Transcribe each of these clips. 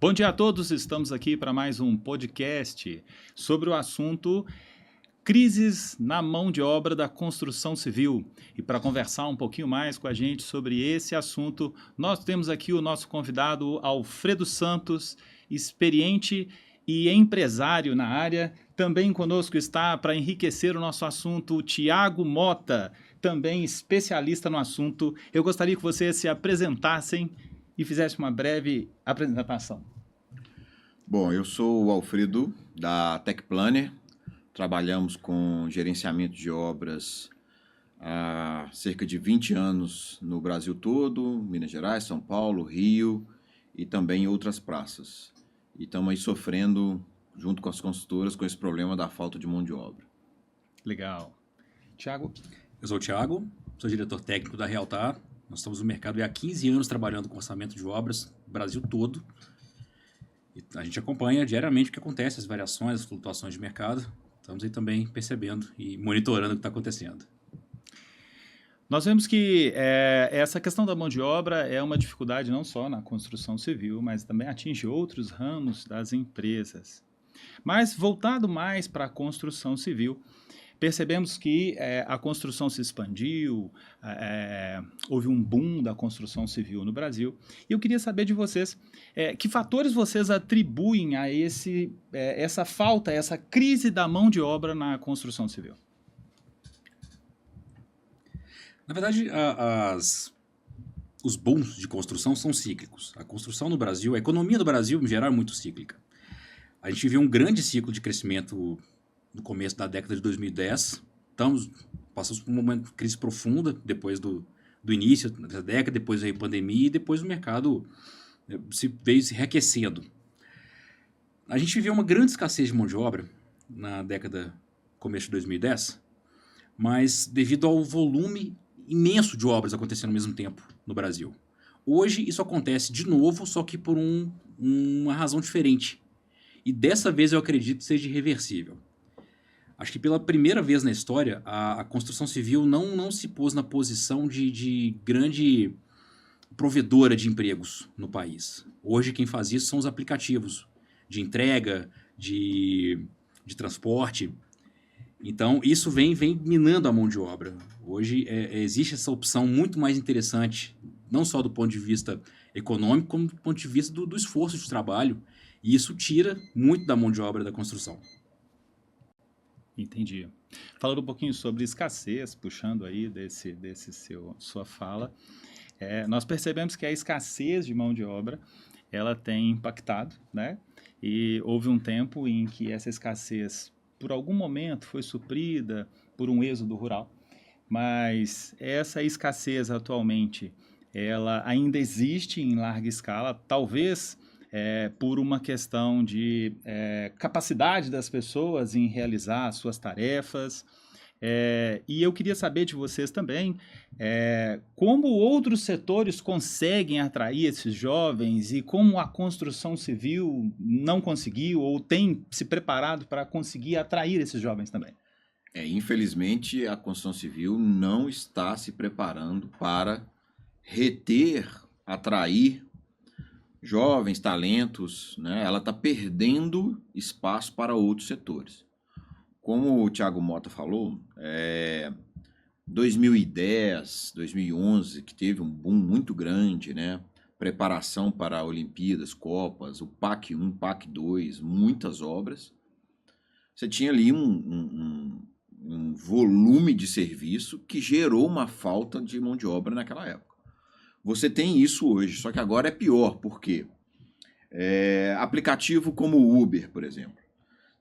Bom dia a todos, estamos aqui para mais um podcast sobre o assunto crises na mão de obra da construção civil. E para conversar um pouquinho mais com a gente sobre esse assunto, nós temos aqui o nosso convidado Alfredo Santos, experiente e empresário na área. Também conosco está, para enriquecer o nosso assunto, o Thiago Mota, também especialista no assunto. Eu gostaria que vocês se apresentassem e fizessem uma breve apresentação. Bom, eu sou o Alfredo, da Tech Planner. Trabalhamos com gerenciamento de obras há cerca de 20 anos no Brasil todo, Minas Gerais, São Paulo, Rio e também em outras praças. E estamos aí sofrendo, junto com as consultoras, com esse problema da falta de mão de obra. Legal. Thiago? Eu sou o Thiago, sou diretor técnico da Realtar. Nós estamos no mercado há 15 anos trabalhando com orçamento de obras no Brasil todo. E a gente acompanha diariamente o que acontece, as variações, as flutuações de mercado. Estamos aí também percebendo e monitorando o que está acontecendo. Nós vemos que essa questão da mão de obra é uma dificuldade não só na construção civil, mas também atinge outros ramos das empresas. Mas voltado mais para a construção civil, percebemos que a construção se expandiu, houve um boom da construção civil no Brasil. E eu queria saber de vocês, que fatores vocês atribuem a essa falta, essa crise da mão de obra na construção civil? Na verdade, os booms de construção são cíclicos. A construção no Brasil, a economia do Brasil, em geral, é muito cíclica. A gente viu um grande ciclo de crescimento no começo da década de 2010, passamos por um momento de crise profunda, depois do início da década, depois veio a pandemia e depois o mercado veio se reaquecendo. A gente viveu uma grande escassez de mão de obra na década, começo de 2010, mas devido ao volume imenso de obras acontecendo ao mesmo tempo no Brasil. Hoje isso acontece de novo, só que por uma razão diferente. E dessa vez eu acredito que seja irreversível. Acho que pela primeira vez na história, a construção civil não se pôs na posição de grande provedora de empregos no país. Hoje quem faz isso são os aplicativos de entrega, de transporte. Então isso vem minando a mão de obra. Hoje existe essa opção muito mais interessante, não só do ponto de vista econômico, como do ponto de vista do esforço de trabalho. E isso tira muito da mão de obra da construção. Entendi. Falando um pouquinho sobre escassez, puxando aí sua fala, nós percebemos que a escassez de mão de obra, ela tem impactado, né? E houve um tempo em que essa escassez, por algum momento, foi suprida por um êxodo rural, mas essa escassez atualmente, ela ainda existe em larga escala, talvez por uma questão de capacidade das pessoas em realizar as suas tarefas. E eu queria saber de vocês também como outros setores conseguem atrair esses jovens e como a construção civil não conseguiu ou tem se preparado para conseguir atrair esses jovens também. Infelizmente, a construção civil não está se preparando para reter, atrair jovens, talentos, né? Ela está perdendo espaço para outros setores. Como o Thiago Mota falou, 2010, 2011, que teve um boom muito grande, né? Preparação para Olimpíadas, Copas, o PAC 1, PAC 2, muitas obras. Você tinha ali um volume de serviço que gerou uma falta de mão de obra naquela época. Você tem isso hoje, só que agora é pior, porque aplicativo como o Uber, por exemplo,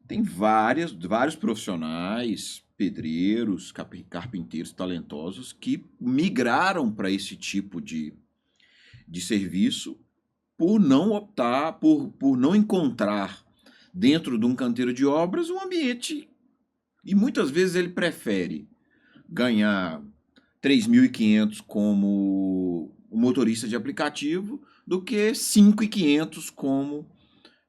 tem vários profissionais, pedreiros, carpinteiros talentosos que migraram para esse tipo de serviço por não optar, por não encontrar dentro de um canteiro de obras um ambiente, e muitas vezes ele prefere ganhar 3.500 como o motorista de aplicativo do que 5.500 como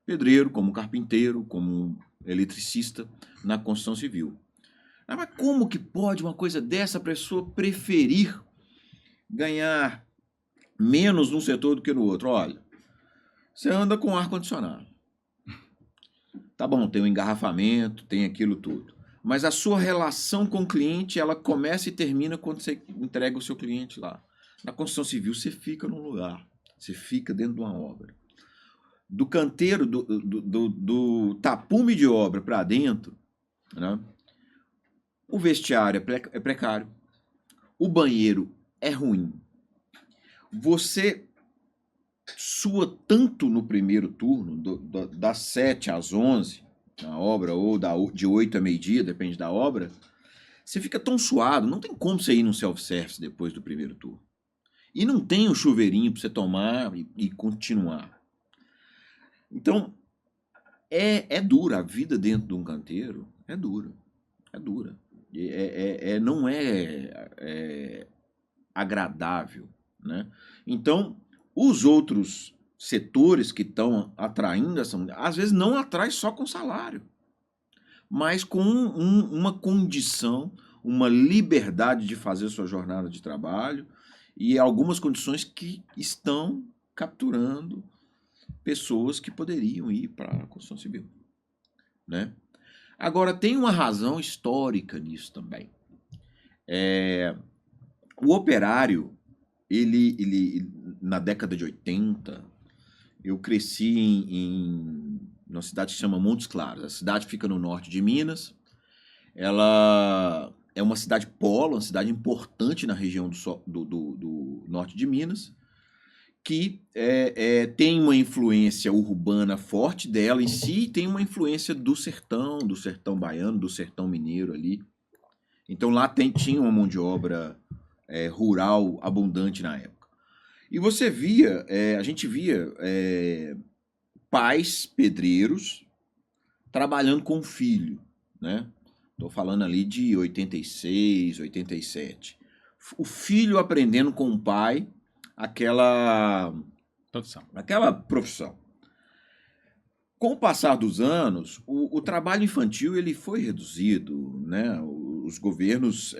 pedreiro, como carpinteiro, como eletricista na construção civil. Mas como que pode uma coisa dessa pessoa preferir ganhar menos num setor do que no outro? Olha, Você anda com ar-condicionado. Tá bom, tem o engarrafamento, tem aquilo tudo. Mas a sua relação com o cliente, ela começa e termina quando você entrega o seu cliente lá. Na construção civil, você fica num lugar. Você fica dentro de uma obra. Do canteiro, do tapume de obra para dentro, né? O vestiário é precário. O banheiro é ruim. Você sua tanto no primeiro turno, das 7 às 11, na obra, ou de 8 a meio-dia, depende da obra, você fica tão suado, não tem como você ir no self-service depois do primeiro turno. E não tem um chuveirinho para você tomar e continuar. Então, é dura. A vida dentro de um canteiro é dura. É dura. Não é agradável, né? Então, os outros setores que estão atraindo essa mulher, às vezes não atrai só com salário, mas com uma condição, uma liberdade de fazer sua jornada de trabalho e algumas condições que estão capturando pessoas que poderiam ir para a construção civil, né? Agora, tem uma razão histórica nisso também. O operário, ele na década de 80, eu cresci em uma cidade que se chama Montes Claros. A cidade fica no norte de Minas. Ela é uma cidade polo, uma cidade importante na região do norte de Minas, que tem uma influência urbana forte dela em si, e tem uma influência do sertão baiano, do sertão mineiro ali. Então lá tinha uma mão de obra rural abundante na época. E você via, a gente via pais pedreiros trabalhando com o filho, né? Estou falando ali de 86, 87. O filho aprendendo com o pai aquela profissão. Com o passar dos anos, o trabalho infantil ele foi reduzido, né? Os governos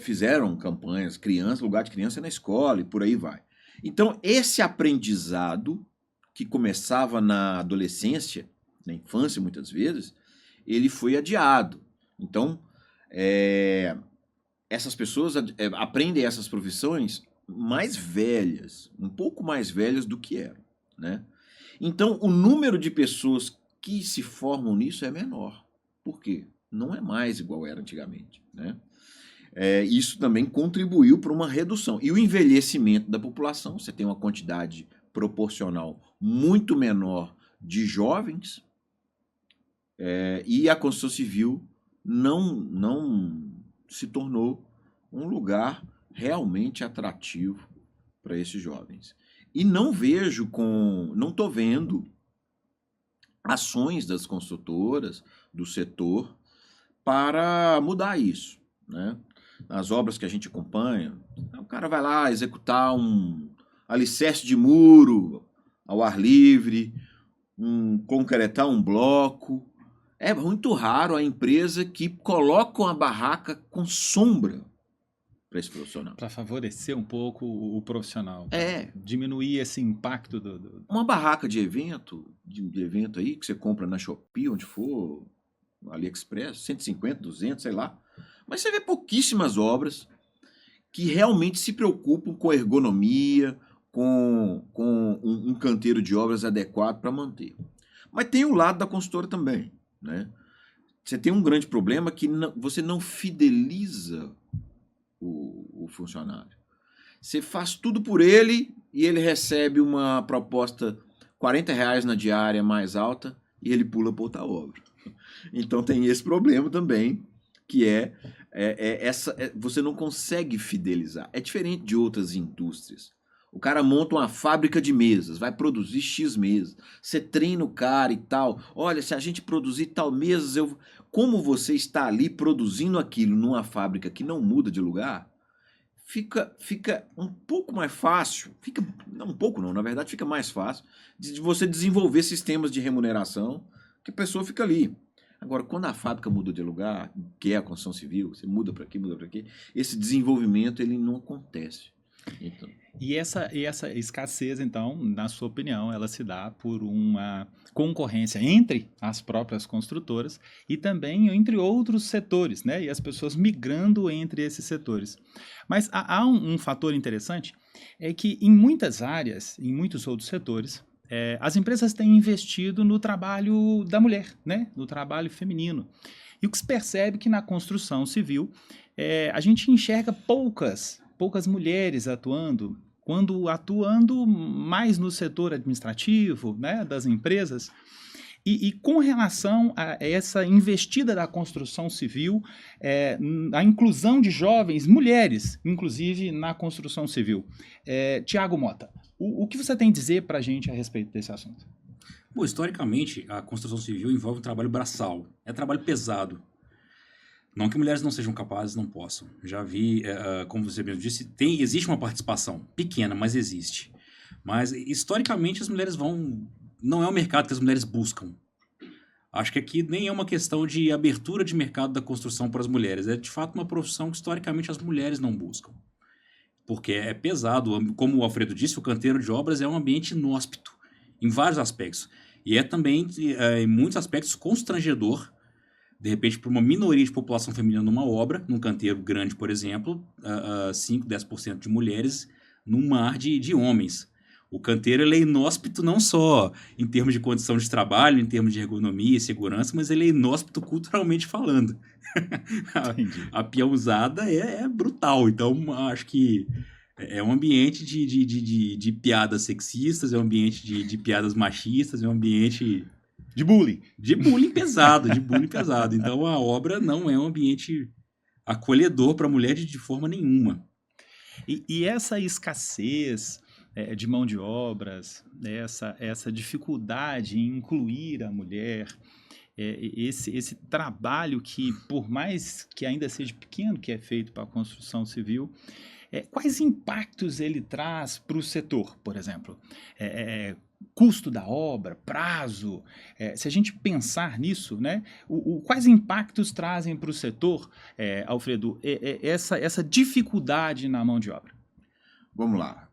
fizeram campanhas, lugar de criança é na escola e por aí vai. Então, esse aprendizado, que começava na adolescência, na infância muitas vezes, ele foi adiado. Então, essas pessoas aprendem essas profissões mais velhas, um pouco mais velhas do que eram, né? Então, o número de pessoas que se formam nisso é menor. Por quê? Não é mais igual era antigamente, né? Isso também contribuiu para uma redução. E o envelhecimento da população, você tem uma quantidade proporcional muito menor de jovens, e a construção civil não se tornou um lugar realmente atrativo para esses jovens. E não estou vendo ações das construtoras, do setor, para mudar isso, né? Nas obras que a gente acompanha, o cara vai lá executar um alicerce de muro ao ar livre, concretar um bloco. É muito raro a empresa que coloca uma barraca com sombra para esse profissional. Para favorecer um pouco o profissional. Diminuir esse impacto Uma barraca de evento aí, que você compra na Shopee, onde for, no AliExpress, 150, 200, sei lá. Mas você vê pouquíssimas obras que realmente se preocupam com a ergonomia, com um canteiro de obras adequado para manter. Mas tem o lado da consultora também, né? Você tem um grande problema que você não fideliza o funcionário. Você faz tudo por ele e ele recebe uma proposta R$40 na diária mais alta e ele pula para outra obra. Então tem esse problema também, que você não consegue fidelizar. É diferente de outras indústrias. O cara monta uma fábrica de mesas, vai produzir X mesas. Você treina o cara e tal. Olha, se a gente produzir tal mesas, como você está ali produzindo aquilo numa fábrica que não muda de lugar, fica um pouco mais fácil. Não um pouco não, na verdade fica mais fácil de você desenvolver sistemas de remuneração que a pessoa fica ali. Agora, quando a fábrica muda de lugar, que é a construção civil, você muda para aqui, esse desenvolvimento ele não acontece. Então, E essa escassez, então, na sua opinião, ela se dá por uma concorrência entre as próprias construtoras e também entre outros setores, né? E as pessoas migrando entre esses setores. Mas há um fator interessante, é que em muitas áreas, em muitos outros setores, as empresas têm investido no trabalho da mulher, né? No trabalho feminino. E o que se percebe é que na construção civil, a gente enxerga poucas mulheres atuando, quando atuando mais no setor administrativo, né, das empresas. E com relação a essa investida da construção civil, a inclusão de jovens, mulheres, inclusive, na construção civil. Tiago Mota, o que você tem a dizer para a gente a respeito desse assunto? Bom, historicamente, a construção civil envolve um trabalho braçal. É trabalho pesado. Não que mulheres não sejam capazes, não possam. Já vi, como você mesmo disse, existe uma participação pequena, mas existe. Mas, historicamente, as mulheres vão... Não é um mercado que as mulheres buscam. Acho que aqui nem é uma questão de abertura de mercado da construção para as mulheres. É, de fato, uma profissão que, historicamente, as mulheres não buscam. Porque é pesado. Como o Alfredo disse, o canteiro de obras é um ambiente inóspito, em vários aspectos. E é também, em muitos aspectos, constrangedor. De repente, para uma minoria de população feminina numa obra, num canteiro grande, por exemplo, 5, 10% de mulheres num mar de homens. O canteiro ele é inóspito não só em termos de condição de trabalho, em termos de ergonomia e segurança, mas ele é inóspito culturalmente falando. A peãozada é brutal, então acho que é um ambiente de piadas sexistas, é um ambiente de piadas machistas, é um ambiente... De bullying. De bullying pesado, de bullying pesado. Então a obra não é um ambiente acolhedor para a mulher de forma nenhuma. E essa escassez de mão de obras, essa dificuldade em incluir a mulher, esse trabalho que, por mais que ainda seja pequeno, que é feito para a construção civil, quais impactos ele traz para o setor, por exemplo? Custo da obra, prazo, se a gente pensar nisso, né, quais impactos trazem para o setor, Alfredo, essa dificuldade na mão de obra? vamos lá.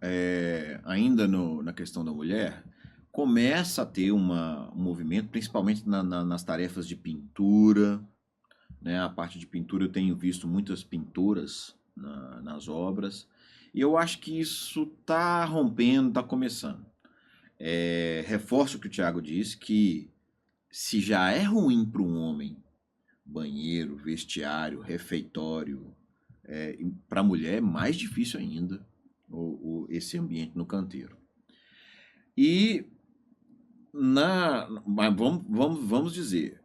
Ainda na questão da mulher, começa a ter um movimento, principalmente nas tarefas de pintura, né? A parte de pintura eu tenho visto muitas pinturas nas obras, e eu acho que isso está rompendo, está começando. Reforço o que o Thiago disse, que se já é ruim para um homem, banheiro, vestiário, refeitório, para a mulher é mais difícil ainda esse ambiente no canteiro. E mas vamos dizer,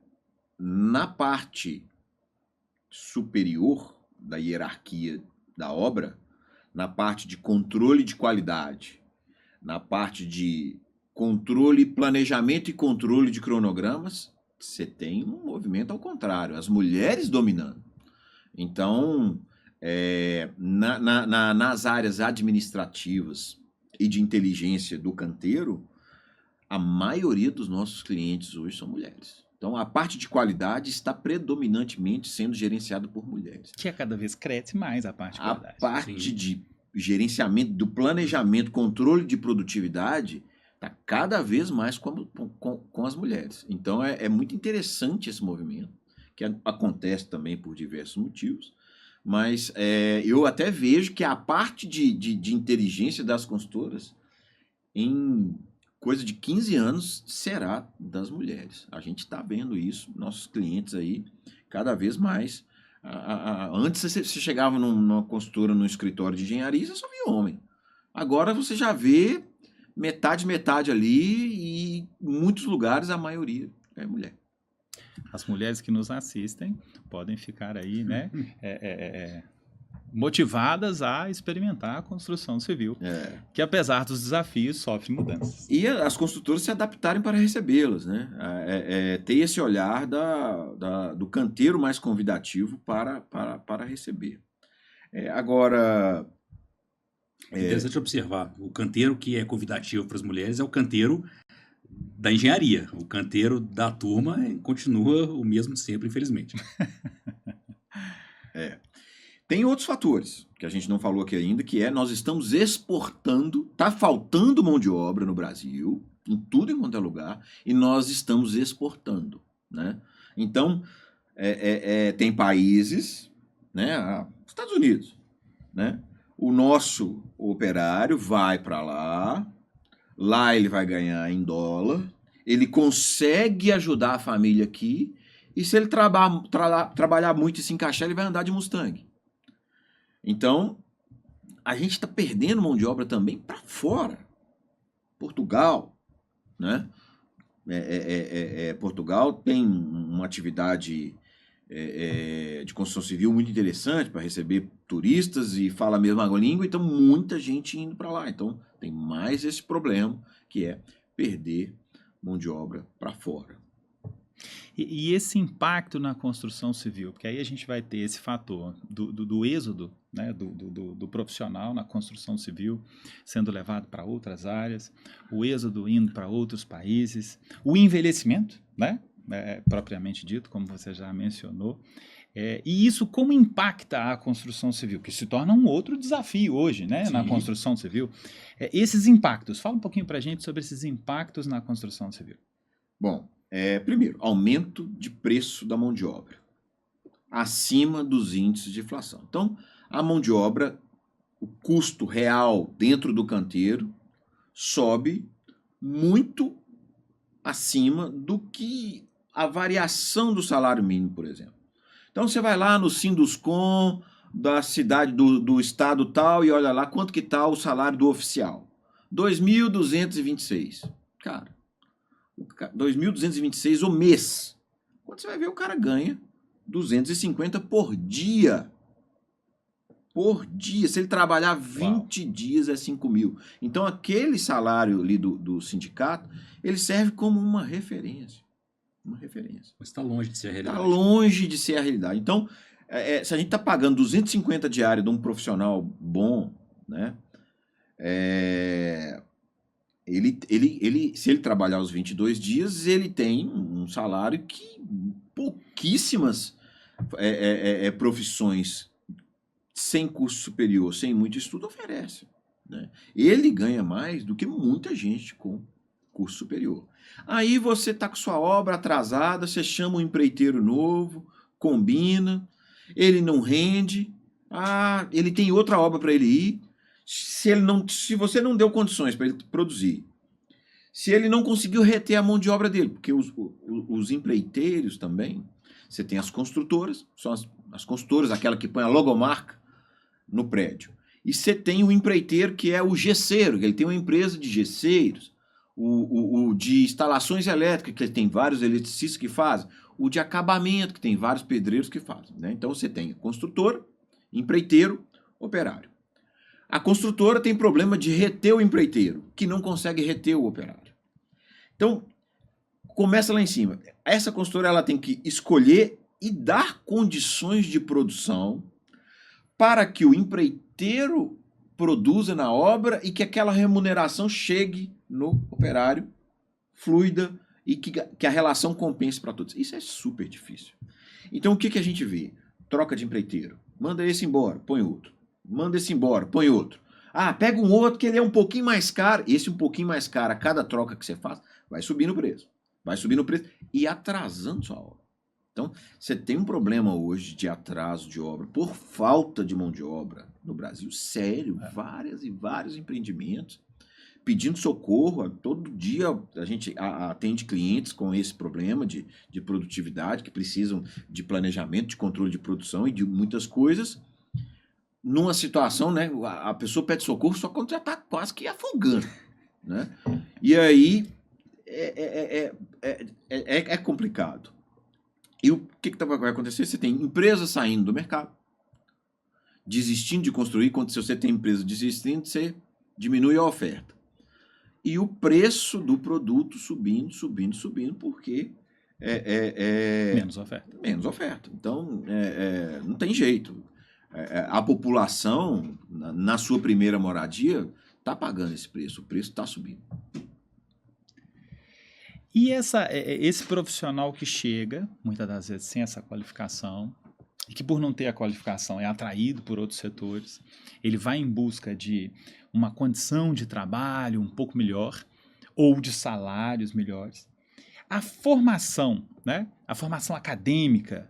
na parte superior da hierarquia da obra, na parte de controle de qualidade, na parte de controle, planejamento e controle de cronogramas, você tem um movimento ao contrário, as mulheres dominando. Então, nas áreas administrativas e de inteligência do canteiro, a maioria dos nossos clientes hoje são mulheres. Então, a parte de qualidade está predominantemente sendo gerenciada por mulheres. Que cada vez cresce mais a parte de qualidade. A parte de gerenciamento, do planejamento, controle de produtividade, está cada vez mais com as mulheres. Então, é muito interessante esse movimento, que acontece também por diversos motivos, mas eu até vejo que a parte de inteligência das consultoras, em coisa de 15 anos, será das mulheres. A gente está vendo isso, nossos clientes aí, cada vez mais. Antes você chegava numa consultora, num escritório de engenharia, você só via homem. Agora você já vê metade ali, e em muitos lugares a maioria é mulher. As mulheres que nos assistem podem ficar aí, né, motivadas a experimentar a construção civil, que apesar dos desafios sofre mudanças. E as construtoras se adaptarem para recebê-las, né? Ter esse olhar do canteiro mais convidativo para receber. Agora... É interessante observar, o canteiro que é convidativo para as mulheres é o canteiro da engenharia. O canteiro da turma continua o mesmo de sempre, infelizmente. Tem outros fatores que a gente não falou aqui ainda, que é nós estamos exportando, tá faltando mão de obra no Brasil, em tudo e quanto é lugar, e nós estamos exportando, né? Então, tem países, né? Estados Unidos, né? O nosso operário vai para lá ele vai ganhar em dólar, ele consegue ajudar a família aqui, e se ele trabalhar muito e se encaixar, ele vai andar de Mustang. Então, a gente está perdendo mão de obra também para fora. Portugal, né? Portugal tem uma atividade de construção civil muito interessante para receber turistas e fala a mesma língua, então muita gente indo para lá. Então, tem mais esse problema, que é perder mão de obra para fora. E esse impacto na construção civil, porque aí a gente vai ter esse fator do êxodo, né, do profissional na construção civil sendo levado para outras áreas, o êxodo indo para outros países, o envelhecimento, né, propriamente dito, como você já mencionou, e isso como impacta a construção civil, que se torna um outro desafio hoje, né, na construção civil. Esses impactos, fala um pouquinho para a gente sobre esses impactos na construção civil. Bom, primeiro, aumento de preço da mão de obra, acima dos índices de inflação. Então, a mão de obra, o custo real dentro do canteiro, sobe muito acima do que a variação do salário mínimo, por exemplo. Então, você vai lá no Sinduscom da cidade do estado tal e olha lá quanto que está o salário do oficial. 2.226. Cara, 2.226 o mês. Quando você vai ver, o cara ganha 250 por dia. Por dia. Se ele trabalhar 20 dias, é 5 mil. Então, aquele salário ali do sindicato, ele serve como uma referência. Uma referência. Mas está longe de ser a realidade. Está longe de ser a realidade. Então, se a gente está pagando 250 diário de um profissional bom, né? Se ele trabalhar os 22 dias, ele tem um salário que pouquíssimas profissões sem curso superior, sem muito estudo, oferecem. Né? Ele ganha mais do que muita gente com curso superior. Aí você está com sua obra atrasada, você chama um empreiteiro novo, combina, ele não rende, ele tem outra obra para ele ir. Se você não deu condições para ele produzir, se ele não conseguiu reter a mão de obra dele, porque os empreiteiros também, você tem as construtoras, são as construtoras, aquela que põe a logomarca no prédio, e você tem o empreiteiro que é o gesseiro, que ele tem uma empresa de gesseiros, o de instalações elétricas, que tem vários eletricistas que fazem, o de acabamento, que tem vários pedreiros que fazem. Né? Então você tem construtor, empreiteiro, operário. A construtora tem problema de reter o empreiteiro, que não consegue reter o operário. Então, começa lá em cima. Essa construtora ela tem que escolher e dar condições de produção para que o empreiteiro produza na obra e que aquela remuneração chegue no operário, fluida, e que a relação compense para todos. Isso é super difícil. Então, o que a gente vê? Troca de empreiteiro. Manda esse embora, põe outro. Manda esse embora, põe outro. Pega um outro que ele é um pouquinho mais caro. Esse um pouquinho mais caro, a cada troca que você faz, vai subir no preço. Vai subir no preço e atrasando sua obra. Então, você tem um problema hoje de atraso de obra por falta de mão de obra no Brasil, sério, vários e vários empreendimentos pedindo socorro. Todo dia a gente atende clientes com esse problema de produtividade, que precisam de planejamento, de controle de produção e de muitas coisas. Numa situação, né, a pessoa pede socorro só quando já está quase que afogando. Né? E aí é complicado. E o que vai acontecer? Você tem empresas saindo do mercado, desistindo de construir. Quando você tem empresa desistindo, você diminui a oferta. E o preço do produto subindo, porque menos oferta. Menos oferta. Então, não tem jeito. A população, na sua primeira moradia, está pagando esse preço. O preço está subindo. E esse profissional que chega, muitas das vezes sem essa qualificação, e que por não ter a qualificação é atraído por outros setores, ele vai em busca de uma condição de trabalho um pouco melhor ou de salários melhores. A formação, né? A formação acadêmica,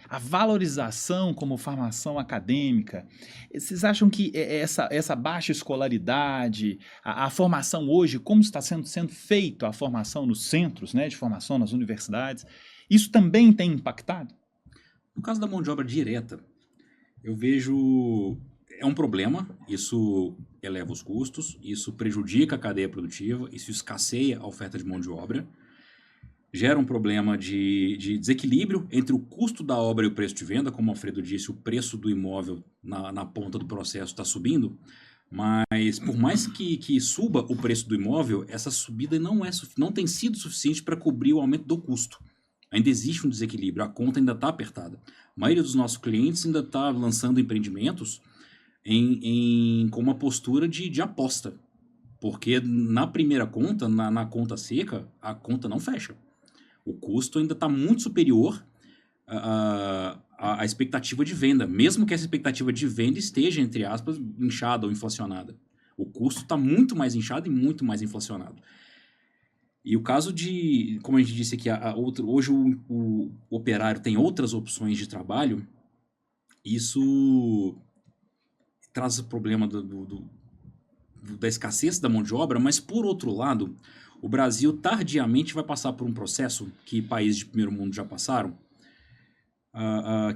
a valorização como formação acadêmica, vocês acham que essa baixa escolaridade, a formação hoje, como está sendo feita a formação nos centros, né, de formação nas universidades, isso também tem impactado? No caso da mão de obra direta, eu vejo é um problema, isso eleva os custos, isso prejudica a cadeia produtiva, isso escasseia a oferta de mão de obra, gera um problema de desequilíbrio entre o custo da obra e o preço de venda. Como o Alfredo disse, o preço do imóvel na ponta do processo está subindo, mas por mais que suba o preço do imóvel, essa subida não tem sido suficiente para cobrir o aumento do custo. Ainda existe um desequilíbrio, a conta ainda está apertada. A maioria dos nossos clientes ainda está lançando empreendimentos com uma postura de aposta, porque na primeira conta, na conta seca, a conta não fecha. O custo ainda está muito superior à expectativa de venda, mesmo que essa expectativa de venda esteja, entre aspas, inchada ou inflacionada. O custo está muito mais inchado e muito mais inflacionado. E o caso de, como a gente disse aqui, hoje o operário tem outras opções de trabalho, isso traz o problema da escassez da mão de obra, mas por outro lado, o Brasil tardiamente vai passar por um processo que países de primeiro mundo já passaram,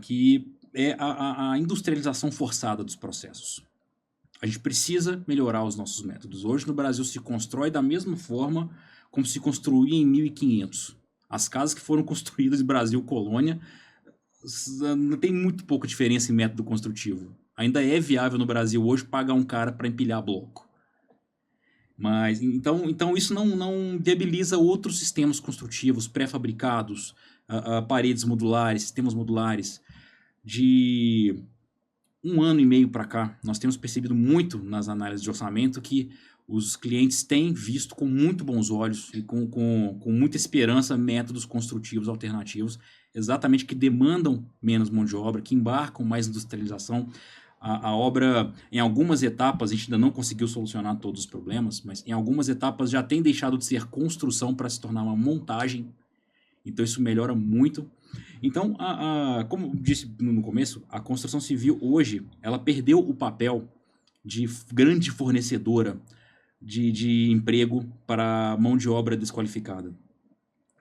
que é a industrialização forçada dos processos. A gente precisa melhorar os nossos métodos. Hoje no Brasil se constrói da mesma forma como se construía em 1500. As casas que foram construídas em Brasil colônia não tem muito pouca diferença em método construtivo. Ainda é viável no Brasil hoje pagar um cara para empilhar bloco. Mas então isso não viabiliza outros sistemas construtivos pré-fabricados, paredes modulares, sistemas modulares. De 1 ano e meio para cá, nós temos percebido muito nas análises de orçamento que os clientes têm visto com muito bons olhos e com muita esperança métodos construtivos alternativos, exatamente que demandam menos mão de obra, que embarcam mais industrialização. A obra, em algumas etapas, a gente ainda não conseguiu solucionar todos os problemas, mas em algumas etapas já tem deixado de ser construção para se tornar uma montagem. Então isso melhora muito. Então, como disse no começo, a construção civil hoje, ela perdeu o papel de grande fornecedora de emprego para mão de obra desqualificada.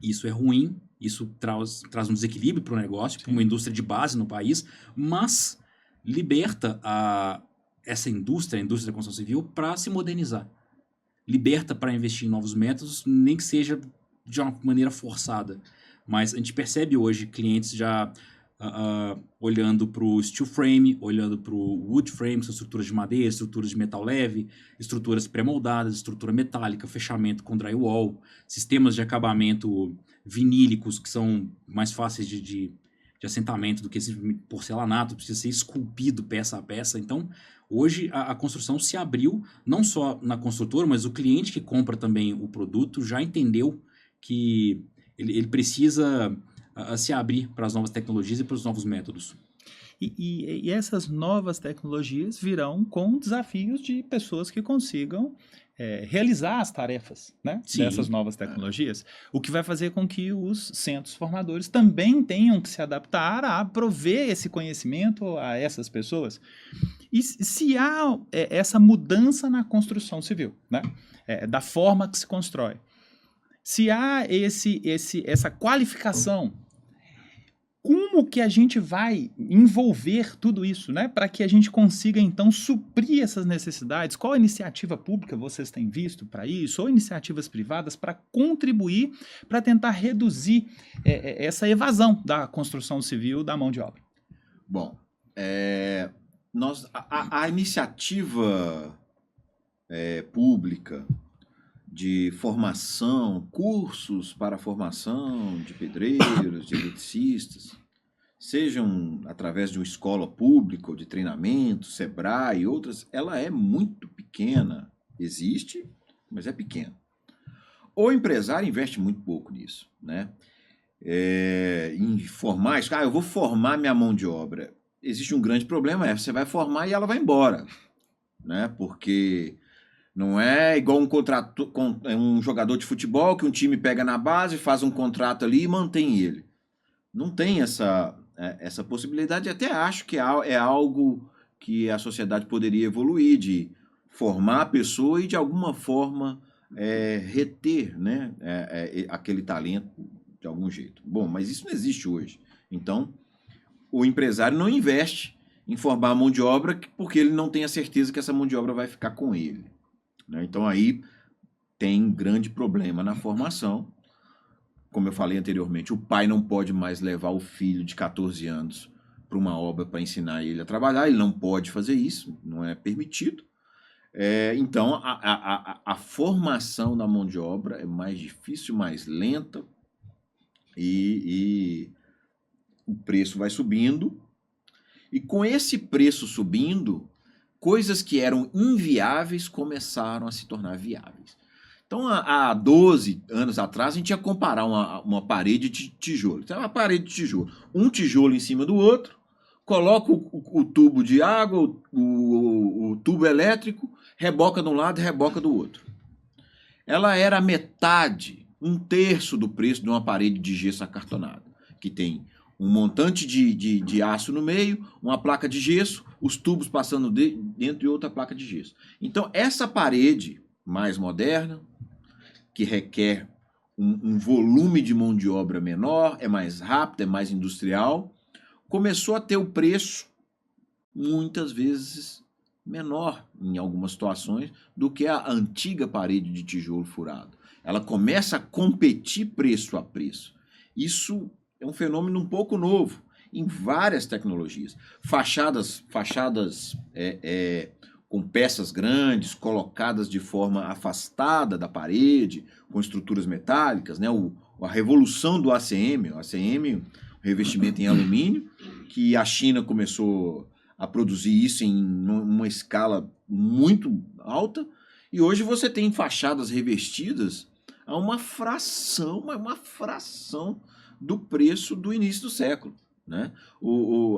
Isso é ruim, isso traz um desequilíbrio para o negócio, para uma indústria de base no país, mas liberta essa indústria, a indústria da construção civil, para se modernizar. Liberta para investir em novos métodos, nem que seja de uma maneira forçada. Mas a gente percebe hoje clientes já olhando para o steel frame, olhando para o wood frame, são estruturas de madeira, estruturas de metal leve, estruturas pré-moldadas, estrutura metálica, fechamento com drywall, sistemas de acabamento vinílicos que são mais fáceis de assentamento do que esse porcelanato, precisa ser esculpido peça a peça. Então, hoje a construção se abriu, não só na construtora, mas o cliente que compra também o produto já entendeu que ele precisa se abrir para as novas tecnologias e para os novos métodos. E essas novas tecnologias virão com desafios de pessoas que consigam realizar as tarefas, né, dessas novas tecnologias, o que vai fazer com que os centros formadores também tenham que se adaptar a prover esse conhecimento a essas pessoas. E se há essa mudança na construção civil, né, da forma que se constrói, se há essa qualificação, como que a gente vai envolver tudo isso, né, para que a gente consiga, então, suprir essas necessidades? Qual iniciativa pública vocês têm visto para isso, ou iniciativas privadas para contribuir, para tentar reduzir essa evasão da construção civil da mão de obra? Bom, a iniciativa pública de formação, cursos para a formação de pedreiros, de eletricistas, sejam através de uma escola pública ou de treinamento, Sebrae e outras, ela é muito pequena. Existe, mas é pequena. O empresário investe muito pouco nisso, né? em formar isso. Eu vou formar minha mão de obra. Existe um grande problema, você vai formar e ela vai embora, né? Porque não é igual um jogador de futebol que um time pega na base, faz um contrato ali e mantém ele. Não tem essa possibilidade. Até acho que é algo que a sociedade poderia evoluir, de formar a pessoa e de alguma forma reter, né, aquele talento de algum jeito. Bom, mas isso não existe hoje. Então, o empresário não investe em formar a mão de obra porque ele não tem a certeza que essa mão de obra vai ficar com ele, né? Então aí tem um grande problema na formação. Como eu falei anteriormente, o pai não pode mais levar o filho de 14 anos para uma obra para ensinar ele a trabalhar, ele não pode fazer isso, não é permitido. Então, a formação da mão de obra é mais difícil, mais lenta, e o preço vai subindo. E com esse preço subindo, coisas que eram inviáveis começaram a se tornar viáveis. Então, há 12 anos atrás, a gente ia comparar uma parede de tijolo. Então, uma parede de tijolo. Um tijolo em cima do outro, coloca o tubo de água, o tubo elétrico, reboca de um lado e reboca do outro. Ela era metade, 1/3 do preço de uma parede de gesso acartonado, que tem um montante de aço no meio, uma placa de gesso, os tubos passando dentro e outra placa de gesso. Então, essa parede mais moderna, que requer um volume de mão de obra menor, é mais rápida, é mais industrial, começou a ter o preço muitas vezes menor, em algumas situações, do que a antiga parede de tijolo furado. Ela começa a competir preço a preço. Isso é um fenômeno um pouco novo em várias tecnologias. Fachadas com peças grandes, colocadas de forma afastada da parede, com estruturas metálicas, né? A revolução do ACM, o revestimento em alumínio, que a China começou a produzir isso em uma escala muito alta, e hoje você tem fachadas revestidas a uma fração do preço do início do século, né?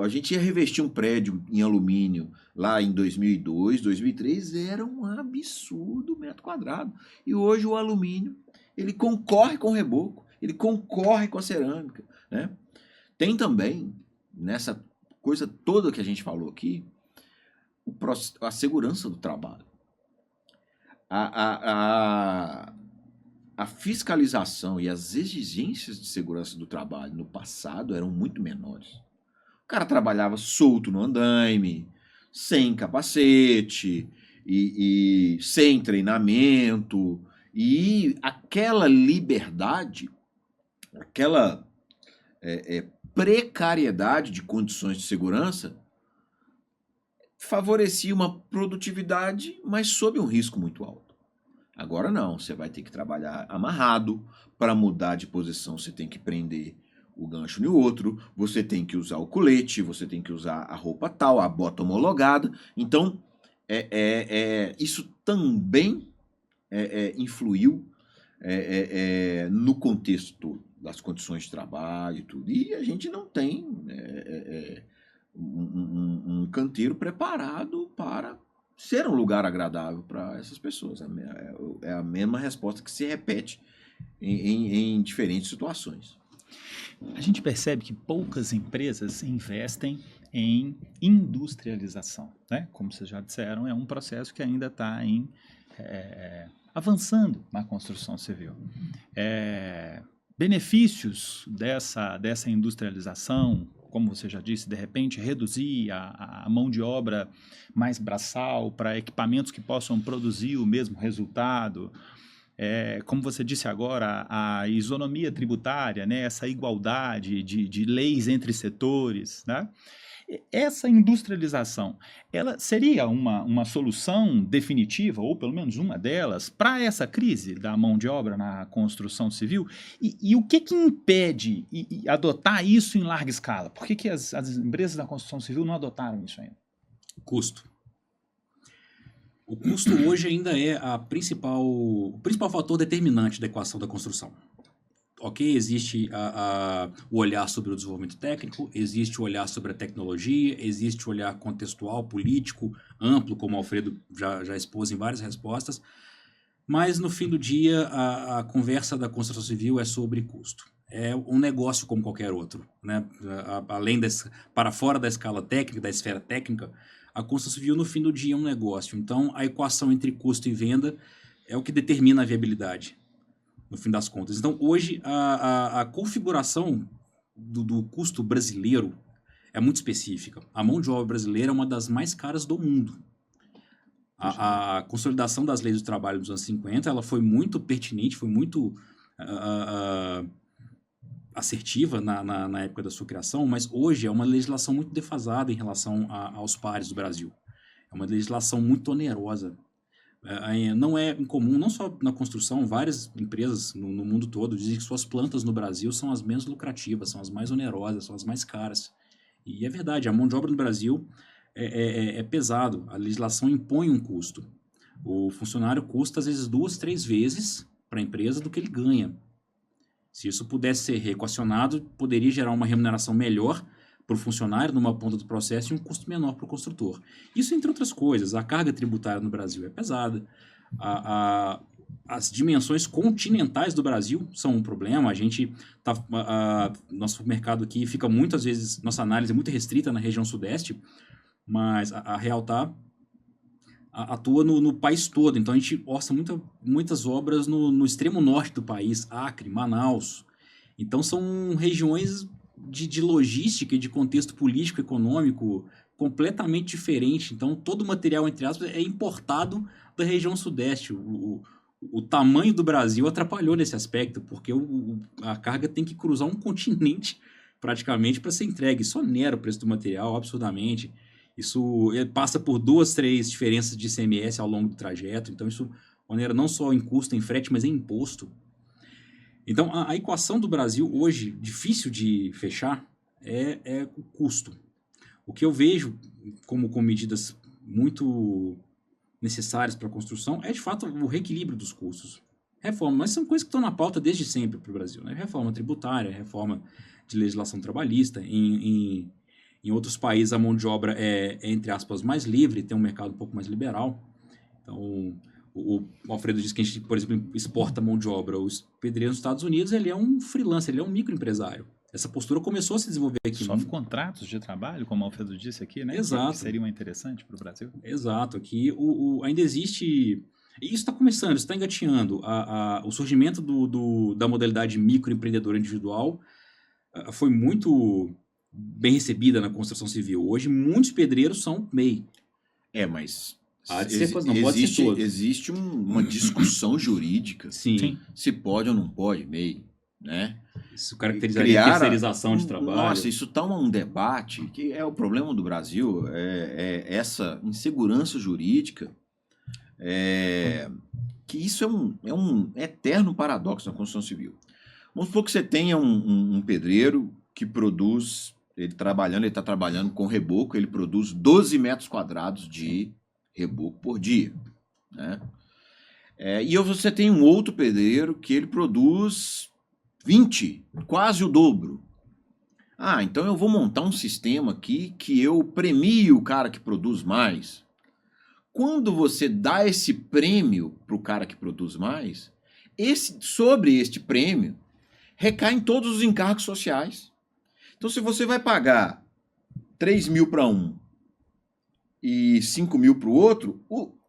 A gente ia revestir um prédio em alumínio lá em 2002, 2003, era um absurdo metro quadrado. E hoje o alumínio, ele concorre com o reboco, ele concorre com a cerâmica, né? Tem também, nessa coisa toda que a gente falou aqui, a segurança do trabalho. A fiscalização e as exigências de segurança do trabalho no passado eram muito menores. O cara trabalhava solto no andaime, sem capacete e sem treinamento, e aquela liberdade, aquela precariedade de condições de segurança favorecia uma produtividade, mas sob um risco muito alto. Agora não, você vai ter que trabalhar amarrado, para mudar de posição você tem que prender o gancho no outro, você tem que usar o colete, você tem que usar a roupa tal, a bota homologada. Então, isso também influiu no contexto todo, das condições de trabalho e tudo. E a gente não tem um canteiro preparado para ser um lugar agradável para essas pessoas. É a mesma resposta que se repete em diferentes situações. A gente percebe que poucas empresas investem em industrialização, né? Como vocês já disseram, é um processo que ainda está avançando na construção civil. Benefícios dessa industrialização, como você já disse, de repente reduzir a mão de obra mais braçal para equipamentos que possam produzir o mesmo resultado. Como você disse agora, a isonomia tributária, né, essa igualdade de leis entre setores, né? Essa industrialização, ela seria uma solução definitiva, ou pelo menos uma delas, para essa crise da mão de obra na construção civil? E o que impede adotar isso em larga escala? Por que as empresas da construção civil não adotaram isso ainda? Custo. O custo hoje ainda é o principal fator determinante da equação da construção. ok, existe o olhar sobre o desenvolvimento técnico, existe o olhar sobre a tecnologia, existe o olhar contextual, político, amplo, como o Alfredo já expôs em várias respostas, mas no fim do dia a conversa da construção civil é sobre custo. É um negócio como qualquer outro, né? Para fora da escala técnica, da esfera técnica, a construção civil no fim do dia é um negócio. Então a equação entre custo e venda é o que determina a viabilidade, no fim das contas. Então, hoje, a configuração do custo brasileiro é muito específica. A mão de obra brasileira é uma das mais caras do mundo. A consolidação das leis do trabalho dos anos 50, ela foi muito pertinente, foi muito assertiva na época da sua criação, mas hoje é uma legislação muito defasada em relação aos pares do Brasil. É uma legislação muito onerosa. Não é incomum, não só na construção, várias empresas no mundo todo dizem que suas plantas no Brasil são as menos lucrativas, são as mais onerosas, são as mais caras. E é verdade, a mão de obra no Brasil é pesado, a legislação impõe um custo. O funcionário custa às vezes 2, 3 vezes para a empresa do que ele ganha. Se isso pudesse ser reequacionado, poderia gerar uma remuneração melhor para o funcionário numa ponta do processo e um custo menor para o construtor. Isso entre outras coisas. A carga tributária no Brasil é pesada. As dimensões continentais do Brasil são um problema. A gente nosso mercado aqui fica muitas vezes, nossa análise é muito restrita na região sudeste, mas a Realtá atua no país todo. Então a gente orça muitas obras no extremo norte do país, Acre, Manaus. Então são regiões de logística e de contexto político, econômico completamente diferente. Então, todo o material, entre aspas, é importado da região sudeste. O tamanho do Brasil atrapalhou nesse aspecto, porque a carga tem que cruzar um continente praticamente para ser entregue. Isso onera o preço do material absurdamente. Isso passa por 2, 3 diferenças de ICMS ao longo do trajeto. Então, isso onera não só em custo, em frete, mas em imposto. Então, a equação do Brasil hoje, difícil de fechar, é o custo. O que eu vejo como medidas muito necessárias para a construção é, de fato, o reequilíbrio dos custos. Reforma, mas são coisas que estão na pauta desde sempre para o Brasil. Né? Reforma tributária, reforma de legislação trabalhista. Em outros países, a mão de obra é, entre aspas, mais livre, tem um mercado um pouco mais liberal. Então, o Alfredo disse que a gente, por exemplo, exporta mão de obra. O pedreiro nos Estados Unidos, ele é um freelancer, ele é um microempresário. Essa postura começou a se desenvolver aqui. Sofre contratos de trabalho, como o Alfredo disse aqui, né? Exato. Que seriam interessantes para o Brasil. Exato. Aqui ainda existe... E isso está começando, isso está engatinhando. O surgimento da modalidade microempreendedor individual foi muito bem recebida na construção civil. Hoje, muitos pedreiros são MEI. Mas... Existe uma discussão jurídica. Sim. Se pode ou não pode, MEI, né? Isso caracterizaria a terceirização de trabalho. Nossa, isso está um debate que é o problema do Brasil, essa insegurança jurídica, que isso é um eterno paradoxo na construção civil. Vamos supor que você tenha um pedreiro que produz, ele está trabalhando com reboco, ele produz 12 metros quadrados de reboco por dia, né? E você tem um outro pedreiro que ele produz 20, quase o dobro. Então eu vou montar um sistema aqui que eu premio o cara que produz mais. Quando você dá esse prêmio para o cara que produz mais, sobre este prêmio recaem todos os encargos sociais. Então, se você vai pagar 3 mil para um e 5 mil para o outro,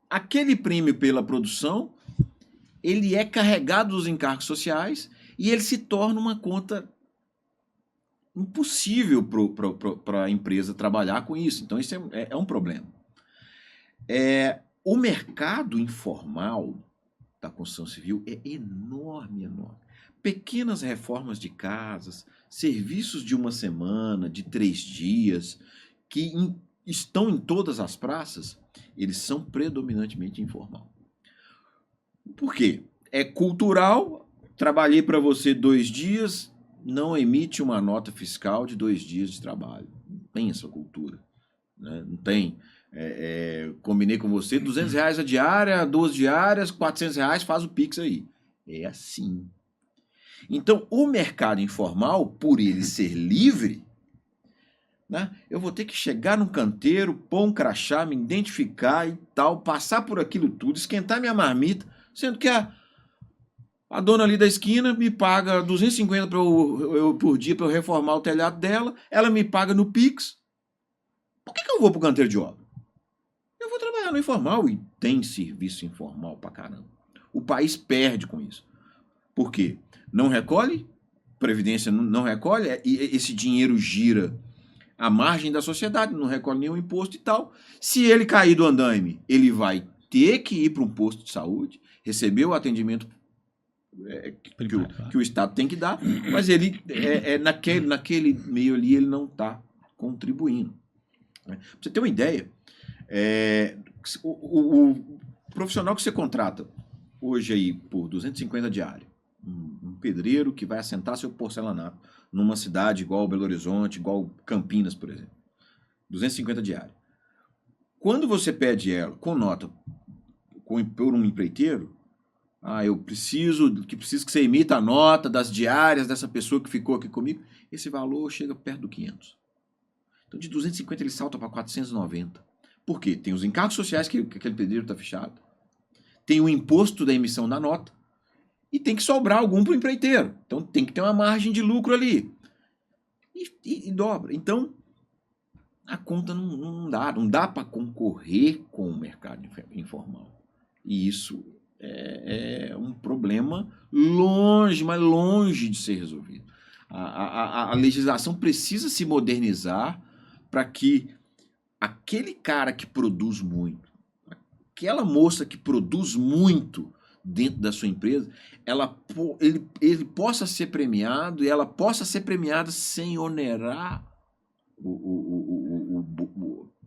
aquele prêmio pela produção, ele é carregado dos encargos sociais e ele se torna uma conta impossível para a empresa trabalhar com isso. Então, isso é um problema. O mercado informal da construção civil é enorme, enorme. Pequenas reformas de casas, serviços de uma semana, de 3 dias, que estão em todas as praças, eles são predominantemente informal. Por quê? É cultural, trabalhei para você 2 dias, não emite uma nota fiscal de 2 dias de trabalho. Não tem essa cultura, né? Não tem. Combinei com você, R$200 a diária, 12 diárias, R$400, faz o Pix aí. É assim. Então, o mercado informal, por ele ser livre, né, eu vou ter que chegar num canteiro, pôr um crachá, me identificar e tal, passar por aquilo tudo, esquentar minha marmita, sendo que a dona ali da esquina me paga 250 por dia para eu reformar o telhado dela, ela me paga no Pix. Por que eu vou para o canteiro de obra? Eu vou trabalhar no informal e tem serviço informal pra caramba. O país perde com isso. Por quê? Não recolhe, Previdência não recolhe, e esse dinheiro gira à margem da sociedade, não recolhe nenhum imposto e tal. Se ele cair do andaime, ele vai ter que ir para um posto de saúde, receber o atendimento que o Estado tem que dar, mas ele naquele meio ali ele não está contribuindo. Pra você ter uma ideia, o profissional que você contrata hoje aí por 250 diária, um pedreiro que vai assentar seu porcelanato numa cidade igual Belo Horizonte, igual Campinas, por exemplo, 250 diária. Quando você pede ela com nota por um empreiteiro, eu preciso que você emita a nota das diárias dessa pessoa que ficou aqui comigo, esse valor chega perto do 500. Então de 250 ele salta para 490. Por quê? Tem os encargos sociais que aquele pedreiro está fechado, tem o imposto da emissão da nota e tem que sobrar algum para o empreiteiro. Então tem que ter uma margem de lucro ali. E dobra. Então a conta não dá para concorrer com o mercado informal. E isso é um problema mas longe de ser resolvido. A legislação precisa se modernizar para que aquele cara que produz muito, aquela moça que produz muito dentro da sua empresa, ele possa ser premiado e ela possa ser premiada sem onerar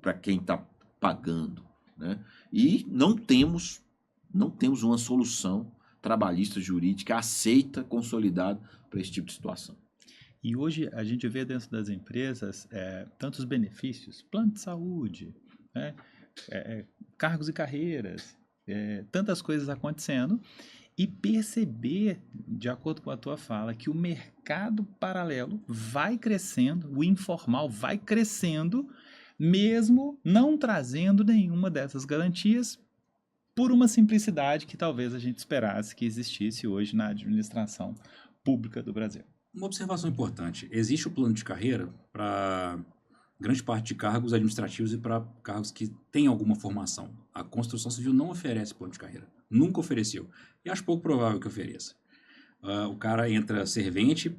para quem está pagando, né? E não temos uma solução trabalhista jurídica aceita, consolidada para esse tipo de situação. E hoje a gente vê dentro das empresas tantos benefícios, plano de saúde, né? Cargos e carreiras, tantas coisas acontecendo, e perceber, de acordo com a tua fala, que o mercado paralelo vai crescendo, o informal vai crescendo, mesmo não trazendo nenhuma dessas garantias, por uma simplicidade que talvez a gente esperasse que existisse hoje na administração pública do Brasil. Uma observação importante: existe o plano de carreira para grande parte de cargos administrativos e para cargos que têm alguma formação. A construção civil não oferece plano de carreira, nunca ofereceu, e acho pouco provável que ofereça. O cara entra servente,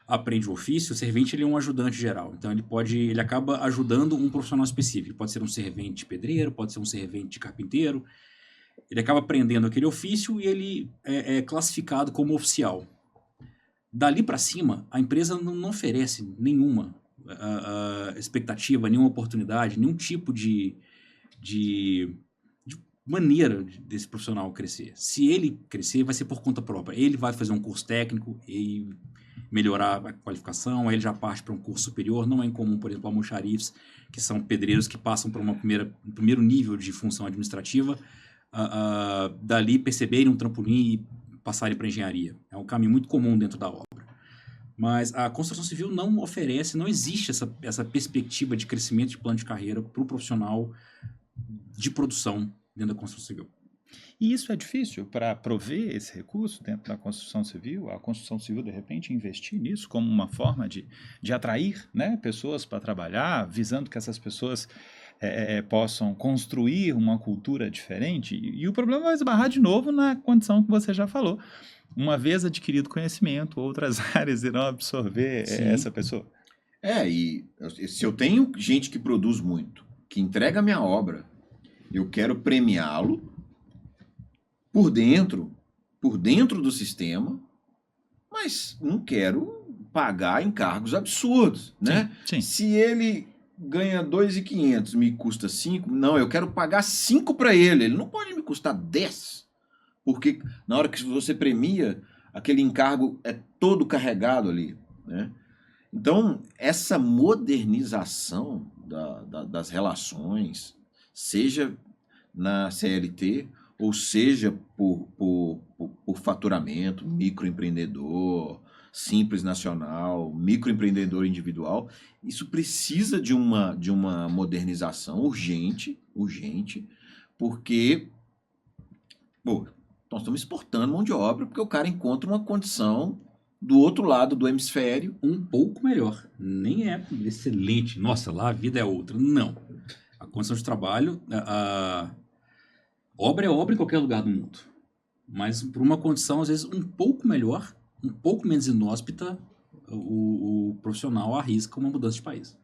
aprende o ofício, o servente ele é um ajudante geral, então ele acaba ajudando um profissional específico, pode ser um servente pedreiro, pode ser um servente carpinteiro, ele acaba aprendendo aquele ofício e ele é classificado como oficial. Dali para cima, a empresa não oferece nenhuma expectativa, nenhuma oportunidade, nenhum tipo de maneira desse profissional crescer. Se ele crescer, vai ser por conta própria. Ele vai fazer um curso técnico e melhorar a qualificação, aí ele já parte para um curso superior. Não é incomum, por exemplo, almoxarifes, que são pedreiros que passam para um primeiro nível de função administrativa, dali perceberem um trampolim e passarem para engenharia. É um caminho muito comum dentro da obra. Mas a construção civil não oferece, não existe essa perspectiva de crescimento de plano de carreira para o profissional de produção dentro da construção civil. E isso é difícil para prover esse recurso dentro da construção civil? A construção civil, de repente, investir nisso como uma forma de atrair, né, pessoas para trabalhar, visando que essas pessoas possam construir uma cultura diferente? E o problema vai esbarrar de novo na condição que você já falou. Uma vez adquirido conhecimento, outras áreas irão absorver essa pessoa. E se eu tenho gente que produz muito, que entrega a minha obra, eu quero premiá-lo por dentro do sistema, mas não quero pagar encargos absurdos, né? Sim. Se ele ganha 2.500, me custa 5, não, eu quero pagar 5 para ele não pode me custar 10, porque na hora que você premia, aquele encargo é todo carregado ali, né? Então, essa modernização das relações, seja na CLT ou seja por faturamento, microempreendedor, simples nacional, microempreendedor individual, isso precisa de uma modernização urgente, porque nós estamos exportando mão de obra porque o cara encontra uma condição do outro lado do hemisfério. Um pouco melhor. Nem é excelente. Nossa, lá a vida é outra. Não. A condição de trabalho, a obra é obra em qualquer lugar do mundo. Mas por uma condição, às vezes, um pouco melhor, um pouco menos inóspita, o profissional arrisca uma mudança de país.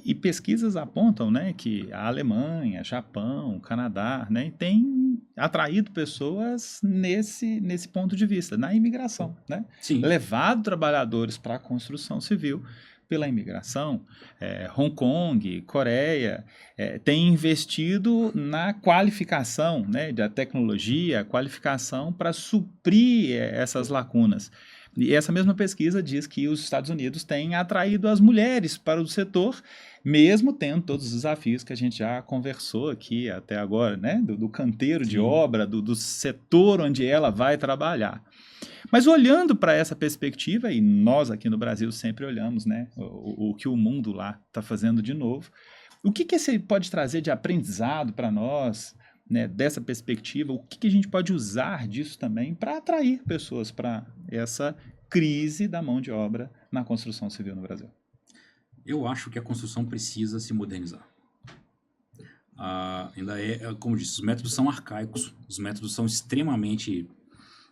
E pesquisas apontam, né, que a Alemanha, Japão, Canadá, né, tem atraído pessoas nesse ponto de vista, na imigração, né? Sim. Levado trabalhadores para a construção civil pela imigração. Hong Kong, Coreia, tem investido na qualificação, né, da tecnologia, qualificação para suprir essas lacunas. E essa mesma pesquisa diz que os Estados Unidos têm atraído as mulheres para o setor, mesmo tendo todos os desafios que a gente já conversou aqui até agora, né? Do canteiro de obra, do setor onde ela vai trabalhar. Mas olhando para essa perspectiva, e nós aqui no Brasil sempre olhamos, né, o que o mundo lá está fazendo de novo, o que esse pode trazer de aprendizado para nós, né, dessa perspectiva, o que a gente pode usar disso também para atrair pessoas para essa crise da mão de obra na construção civil no Brasil? Eu acho que a construção precisa se modernizar. Ainda como eu disse, os métodos são arcaicos, os métodos são extremamente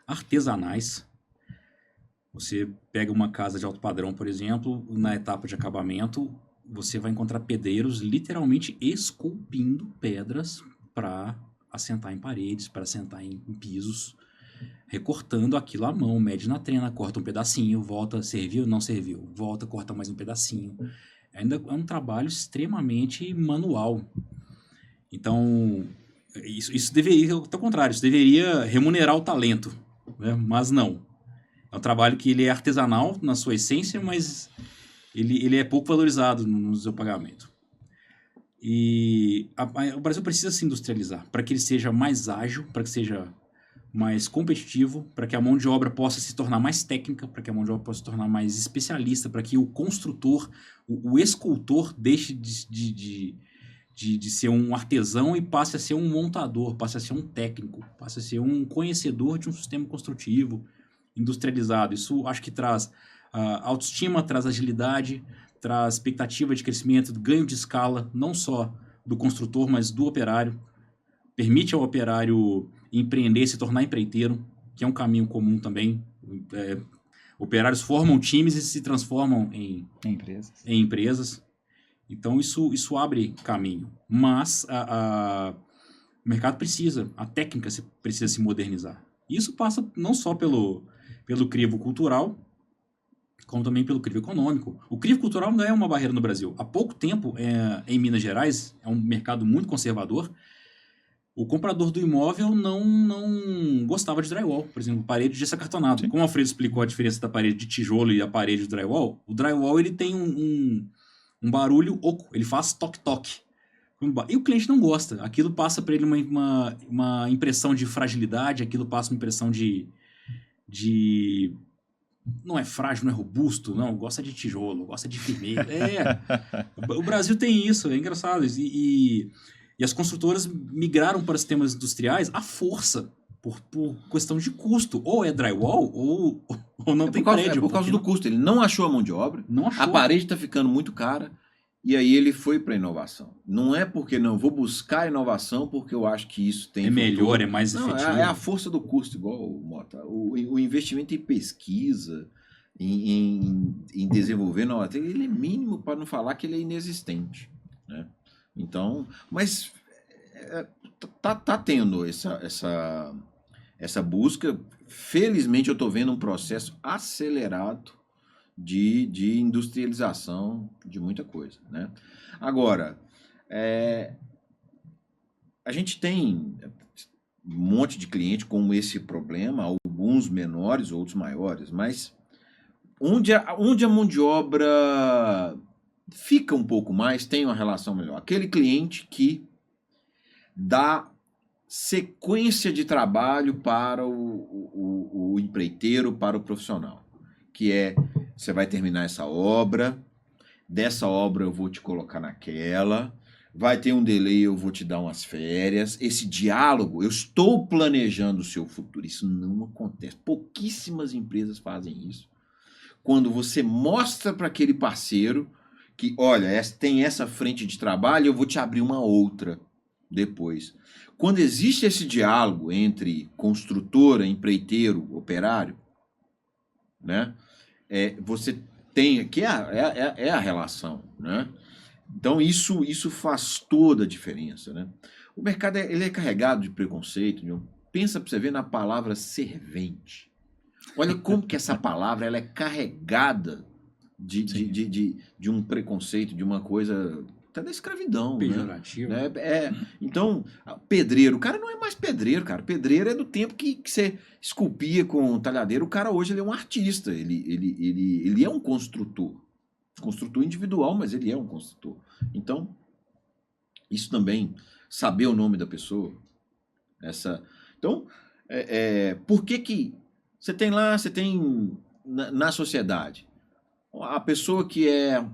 artesanais. Você pega uma casa de alto padrão, por exemplo, na etapa de acabamento, você vai encontrar pedreiros literalmente esculpindo pedras para assentar em paredes, para assentar em pisos, recortando aquilo à mão, mede na trena, corta um pedacinho, volta, serviu, não serviu, volta, corta mais um pedacinho. Ainda é um trabalho extremamente manual. Então, isso deveria, ao contrário, isso deveria remunerar o talento, né? Mas não. É um trabalho que ele é artesanal na sua essência, mas ele é pouco valorizado no seu pagamento. E o Brasil precisa se industrializar para que ele seja mais ágil, para que seja mais competitivo, para que a mão de obra possa se tornar mais técnica, para que a mão de obra possa se tornar mais especialista, para que o construtor, o escultor deixe de ser um artesão e passe a ser um montador, passe a ser um técnico, passe a ser um conhecedor de um sistema construtivo industrializado. Isso acho que traz autoestima, traz agilidade, traz expectativa de crescimento, ganho de escala, não só do construtor, mas do operário. Permite ao operário empreender, se tornar empreiteiro, que é um caminho comum também. Operários formam times e se transformam em empresas. Então, isso abre caminho. Mas o mercado precisa, a técnica precisa se modernizar. Isso passa não só pelo crivo cultural, como também pelo crivo econômico. O crivo cultural não é uma barreira no Brasil. Há pouco tempo, em Minas Gerais, é um mercado muito conservador, o comprador do imóvel não gostava de drywall, por exemplo, parede de gesso acartonado. Como o Alfredo explicou a diferença da parede de tijolo e a parede de drywall, o drywall ele tem um barulho oco, ele faz toque-toque. E o cliente não gosta. Aquilo passa para ele uma impressão de fragilidade, aquilo passa uma impressão de não é frágil, não é robusto, não, gosta de tijolo, gosta de firmeza. O Brasil tem isso, é engraçado. E as construtoras migraram para sistemas industriais à força, por questão de custo. Ou é drywall, ou não tem parede. É por causa do custo. Ele não achou a mão de obra, a parede está ficando muito cara, e aí ele foi para a inovação. Não é porque não vou buscar inovação porque eu acho que isso tem... É melhor, é mais efetivo. É a força do custo, igual o Mota. O investimento em pesquisa, em desenvolver nova, ele é mínimo, para não falar que ele é inexistente, né? Então, mas tá tendo essa busca. Felizmente eu estou vendo um processo acelerado de industrialização de muita coisa, né? Agora, a gente tem um monte de cliente com esse problema, alguns menores, outros maiores, mas onde a mão de obra fica um pouco mais, tem uma relação melhor. Aquele cliente que dá sequência de trabalho para o empreiteiro, para o profissional. Que é, você vai terminar essa obra, dessa obra eu vou te colocar naquela, vai ter um delay, eu vou te dar umas férias. Esse diálogo, eu estou planejando o seu futuro. Isso não acontece. Pouquíssimas empresas fazem isso. Quando você mostra para aquele parceiro que, olha, tem essa frente de trabalho, eu vou te abrir uma outra depois. Quando existe esse diálogo entre construtora, empreiteiro, operário, né? Você tem, que é a relação, né? Então isso faz toda a diferença, né? O mercado ele é carregado de preconceito. Pensa para você ver na palavra servente. Olha como que essa palavra ela é carregada de um preconceito, de uma coisa até da escravidão, pejorativo. Né? Então, pedreiro, o cara não é mais pedreiro, cara. Pedreiro é do tempo que você esculpia com talhadeiro. O cara hoje ele é um artista, ele é um construtor. Construtor individual, mas ele é um construtor. Então, isso também, saber o nome da pessoa. Então, por que você tem na sociedade a pessoa que é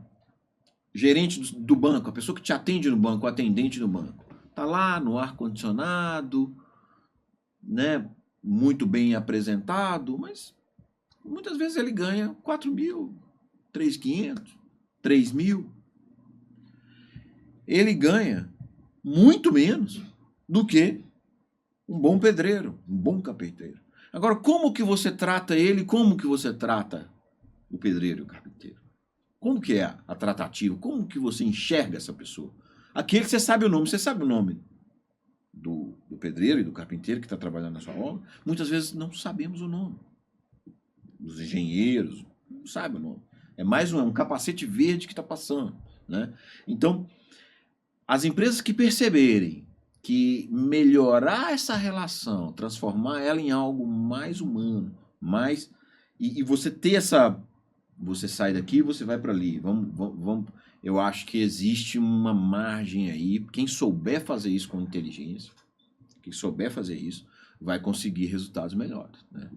gerente do banco, a pessoa que te atende no banco, o atendente do banco, tá lá no ar-condicionado, né, muito bem apresentado, mas muitas vezes ele ganha 4 mil, 3.500, 3 mil. Ele ganha muito menos do que um bom pedreiro, um bom carpinteiro. Agora, como que você trata ele, como que você trata o pedreiro e o carpinteiro? Como que é a tratativa? Como que você enxerga essa pessoa? Aquele que você sabe o nome do pedreiro e do carpinteiro que está trabalhando na sua obra, muitas vezes não sabemos o nome. Os engenheiros não sabem o nome. É mais um capacete verde que está passando, né? Então, as empresas que perceberem que melhorar essa relação, transformar ela em algo mais humano, e você ter essa... Você sai daqui, você vai para ali. Vamos. Eu acho que existe uma margem aí. Quem souber fazer isso com inteligência, quem souber fazer isso, vai conseguir resultados melhores, né?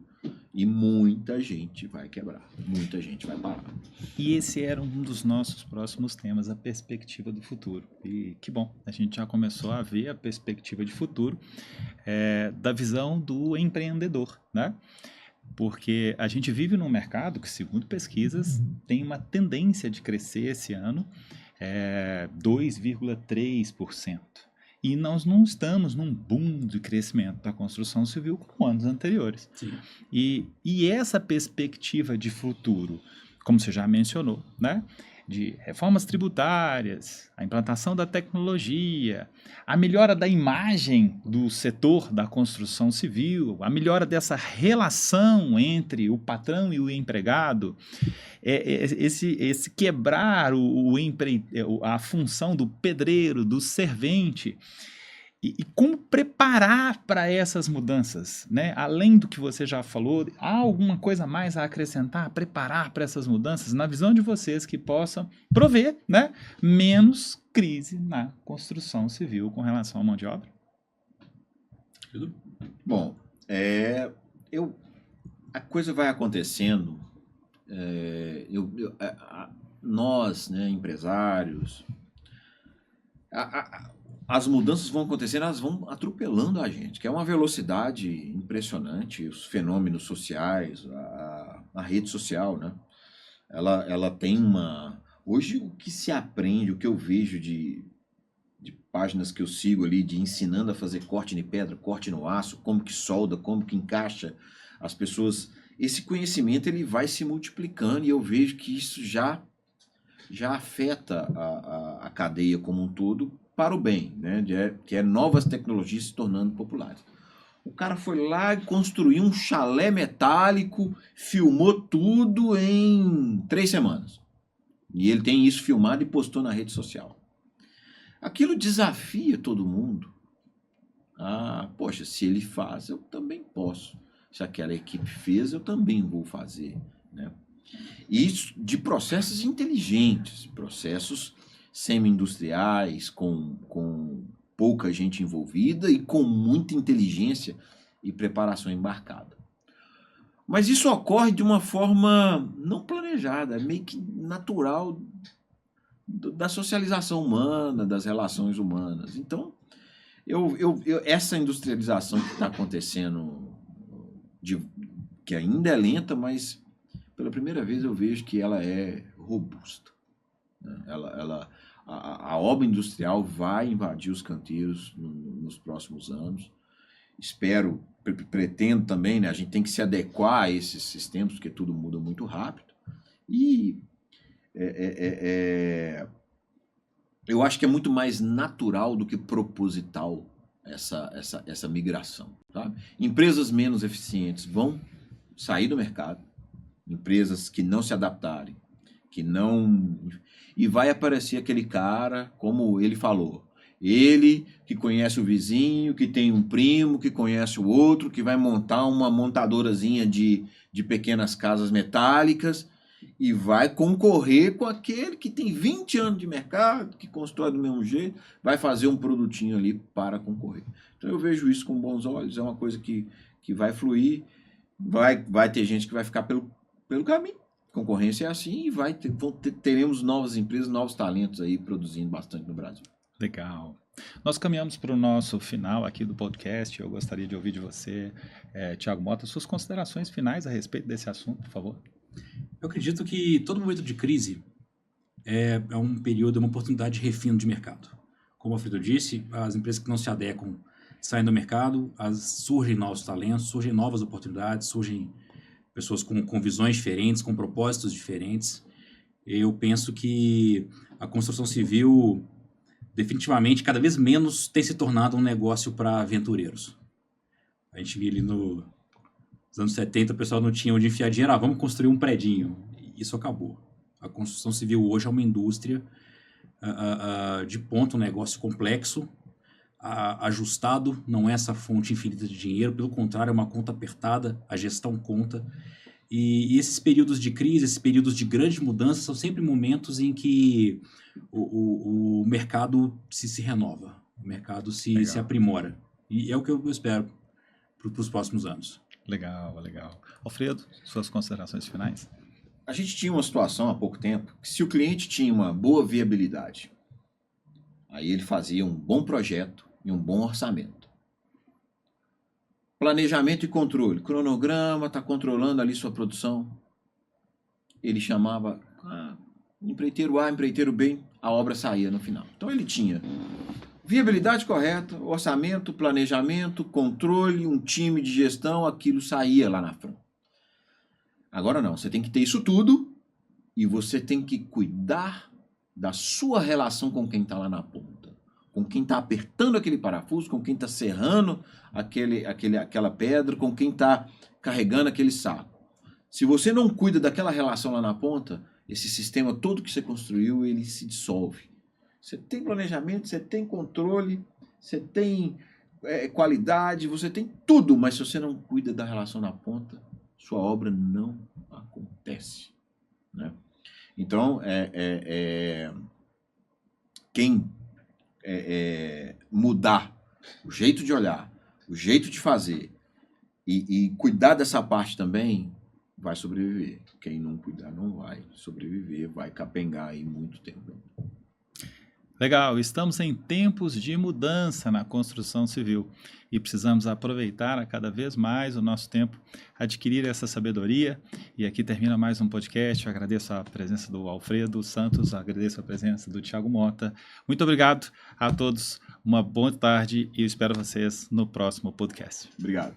E muita gente vai quebrar, muita gente vai parar. E esse era um dos nossos próximos temas, a perspectiva do futuro. E que bom, a gente já começou a ver a perspectiva de futuro da visão do empreendedor, né? Porque a gente vive num mercado que, segundo pesquisas, tem uma tendência de crescer esse ano 2,3%. E nós não estamos num boom de crescimento da construção civil como anos anteriores. Sim. E essa perspectiva de futuro, como você já mencionou, né? De reformas tributárias, a implantação da tecnologia, a melhora da imagem do setor da construção civil, a melhora dessa relação entre o patrão e o empregado, esse quebrar a função do pedreiro, do servente, e como preparar para essas mudanças, né? Além do que você já falou, há alguma coisa mais a acrescentar, preparar para essas mudanças, na visão de vocês, que possam prover, né, menos crise na construção civil com relação à mão de obra? Bom, a coisa vai acontecendo. Nós, né, empresários, as mudanças vão acontecendo, elas vão atropelando a gente, que é uma velocidade impressionante. Os fenômenos sociais, a rede social, né? Ela tem uma... Hoje, o que se aprende, o que eu vejo de páginas que eu sigo ali, de ensinando a fazer corte de pedra, corte no aço, como que solda, como que encaixa as pessoas... Esse conhecimento ele vai se multiplicando, e eu vejo que isso já afeta a cadeia como um todo, para o bem, né? Que é novas tecnologias se tornando populares. O cara foi lá e construiu um chalé metálico, filmou tudo em 3 semanas. E ele tem isso filmado e postou na rede social. Aquilo desafia todo mundo. Poxa, se ele faz, eu também posso. Se aquela equipe fez, eu também vou fazer, né? E isso de processos inteligentes, processos semi-industriais, com pouca gente envolvida e com muita inteligência e preparação embarcada. Mas isso ocorre de uma forma não planejada, é meio que natural da socialização humana, das relações humanas. Então, essa industrialização que está acontecendo, que ainda é lenta, mas pela primeira vez eu vejo que ela é robusta. Né? A obra industrial vai invadir os canteiros nos próximos anos. Pretendo também, né? A gente tem que se adequar a esses sistemas, porque tudo muda muito rápido. E eu acho que é muito mais natural do que proposital essa migração. Sabe? Empresas menos eficientes vão sair do mercado, empresas que não se adaptarem, e vai aparecer aquele cara, como ele falou, ele que conhece o vizinho, que tem um primo, que conhece o outro, que vai montar uma montadorazinha de pequenas casas metálicas e vai concorrer com aquele que tem 20 anos de mercado, que constrói do mesmo jeito, vai fazer um produtinho ali para concorrer. Então eu vejo isso com bons olhos, é uma coisa que vai fluir, vai ter gente que vai ficar pelo caminho. Concorrência é assim e teremos novas empresas, novos talentos aí produzindo bastante no Brasil. Legal. Nós caminhamos para o nosso final aqui do podcast. Eu gostaria de ouvir de você, Thiago Mota, suas considerações finais a respeito desse assunto, por favor. Eu acredito que todo momento de crise é um período, é uma oportunidade de refino de mercado. Como o Alfredo disse, as empresas que não se adequam saem do mercado, surgem novos talentos, surgem novas oportunidades, surgem pessoas com visões diferentes, com propósitos diferentes. Eu penso que a construção civil, definitivamente, cada vez menos tem se tornado um negócio para aventureiros. A gente via ali nos anos 70, o pessoal não tinha onde enfiar dinheiro, vamos construir um predinho. Isso acabou. A construção civil hoje é uma indústria de ponta, um negócio complexo, ajustado, não é essa fonte infinita de dinheiro, pelo contrário, é uma conta apertada, a gestão conta. E esses períodos de crise, esses períodos de grande mudança, são sempre momentos em que o mercado se renova, o mercado se aprimora. E é o que eu espero para os próximos anos. Legal, legal. Alfredo, suas considerações finais? A gente tinha uma situação há pouco tempo que se o cliente tinha uma boa viabilidade, aí ele fazia um bom projeto e um bom orçamento. Planejamento e controle, cronograma, está controlando ali sua produção. Ele chamava empreiteiro A, empreiteiro B, a obra saía no final. Então ele tinha viabilidade correta, orçamento, planejamento, controle, um time de gestão, aquilo saía lá na frente. Agora não, você tem que ter isso tudo e você tem que cuidar da sua relação com quem está lá na ponta, com quem está apertando aquele parafuso, com quem está serrando aquela pedra, com quem está carregando aquele saco. Se você não cuida daquela relação lá na ponta, esse sistema todo que você construiu, ele se dissolve. Você tem planejamento, você tem controle, você tem qualidade, você tem tudo, mas se você não cuida da relação na ponta, sua obra não acontece. Né? Então, quem mudar o jeito de olhar, o jeito de fazer e cuidar dessa parte também, vai sobreviver. Quem não cuidar não vai sobreviver, vai capengar aí muito tempo. Legal, estamos em tempos de mudança na construção civil e precisamos aproveitar a cada vez mais o nosso tempo, adquirir essa sabedoria. E aqui termina mais um podcast. Eu agradeço a presença do Alfredo Santos, agradeço a presença do Thiago Mota. Muito obrigado a todos, uma boa tarde e eu espero vocês no próximo podcast. Obrigado.